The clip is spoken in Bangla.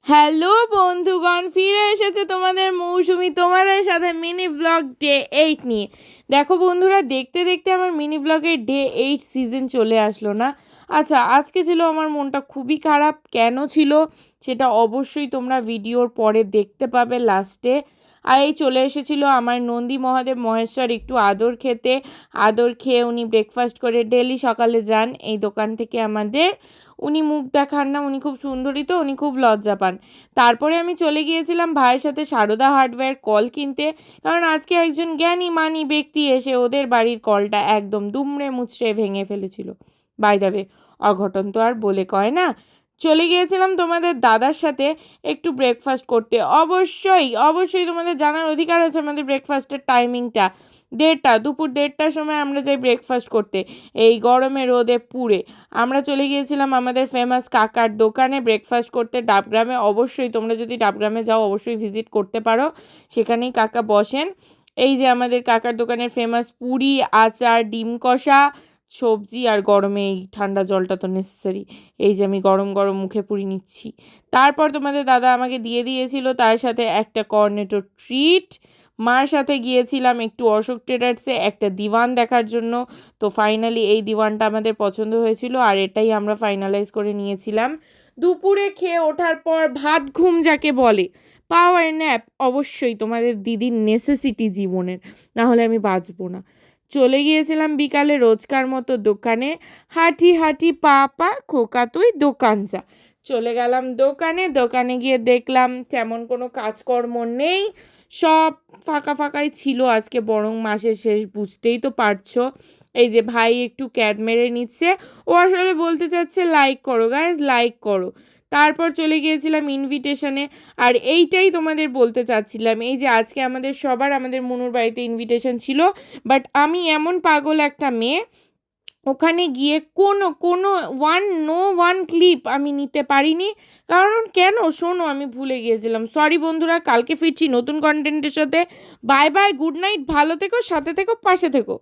হ্যালো বন্ধুগণ, ফিরে এসেছে তোমাদের মৌসুমি তোমাদের সাথে মিনি ব্লগ ডে 8 নিয়ে। দেখো বন্ধুরা, দেখতে দেখতে আমার মিনি ব্লগের ডে 8 সিজন চলে আসলো না। আচ্ছা, আজকে ছিল আমার মনটা খুবই খারাপ। কেন ছিল সেটা অবশ্যই তোমরা ভিডিওর পরে দেখতে পাবে লাস্টে। আর এই চলে এসেছিল আমার নন্দী মহাদেব মহেশ্বর একটু আদর খেতে। আদর খেয়ে উনি ব্রেকফাস্ট করে ডেলি সকালে যান এই দোকান থেকে আমাদের। উনি মুখ দেখান না, উনি খুব সুন্দরী তো উনি খুব লজ্জা পান। তারপরে আমি চলে গিয়েছিলাম ভাইয়ের সাথে সারদা হার্ডওয়্যার কল কিনতে, কারণ আজকে একজন জ্ঞানী মানী ব্যক্তি এসে ওদের বাড়ির কলটা একদম দুমড়ে মুচড়ে ভেঙে ফেলেছিল। বাই দ্য ওয়ে, অঘটন তো আর বলে কয় না। চলে গিয়েছিলাম তোমাদের দাদার সাথে একটু ব্রেকফাস্ট করতে। অবশ্যই অবশ্যই তোমাদের জানার অধিকার আছে আমাদের ব্রেকফাস্টের টাইমিংটা 1:30, দুপুর 1:30টার সময় আমরা যাই ব্রেকফাস্ট করতে। এই গরমে রোদে পুড়ে আমরা চলে গিয়েছিলাম আমাদের ফেমাস কাকার দোকানে ব্রেকফাস্ট করতে ডাবগ্রামে। অবশ্যই তোমরা যদি ডাবগ্রামে যাও অবশ্যই ভিজিট করতে পারো, সেখানেই কাকা বসেন। এই যে আমাদের কাকার দোকানের ফেমাস পুরি, আচার, ডিম কষা, সবজি, আর গরমে এই ঠান্ডা জলটা তো নেসেসারি। এই যে আমি গরম গরম মুখে পুরি নিচ্ছি। তারপর তোমাদের দাদা আমাকে দিয়ে দিয়েছিল তার সাথে একটা কর্নেটো ট্রিট। মার সাথে গিয়েছিলাম একটু অশোক ট্রেডার্সে একটা দিওয়ান দেখার জন্য। তো ফাইনালি এই দিওয়ানটা আমাদের পছন্দ হয়েছিল আর এটাই আমরা ফাইনালাইজ করে নিয়েছিলাম। দুপুরে খেয়ে ওঠার পর ভাত ঘুম যাকে বলে, পাওয়ার ন্যাপ অবশ্যই তোমাদের দিদির নেসেসিটি জীবনের, না হলে আমি বাঁচবো না। চলে গিয়েছিলাম বিকালে রোজকার মতো দোকানে। হাঁটি হাঁটি পা পা খোকা তুই দোকান যা। চলে গেলাম দোকানে। দোকানে গিয়ে দেখলাম তেমন কোনো কাজকর্ম নেই, সব ফাঁকা ফাঁকাই ছিল আজকে, বরং মাসের শেষ বুঝতেই তো পারছো। এই যে ভাই একটু ক্যাদ মেরে নিচ্ছে, ও আসলে বলতে চাচ্ছে লাইক করো গাইজ, লাইক করো। তারপর চলে গিয়েছিলাম ইনভিটেশনে। আর এইটাই তোমাদের বলতে চাচ্ছিলাম, এই যে আজকে আমাদের সবার আমাদের মনুর বাড়িতে ইনভিটেশন ছিল, বাট আমি এমন পাগল একটা মেয়ে, ওখানে গিয়ে কোনো কোনো ওয়ান ক্লিপ আমি নিতে পারিনি। কারণ কেন শোনো, আমি ভুলে গিয়েছিলাম। সরি বন্ধুরা, কালকে ফিরছি নতুন কন্টেন্টের সাথে। বাই বাই, গুড নাইট, ভালো থেকো, সাথে থেকো, পাশে থেকো।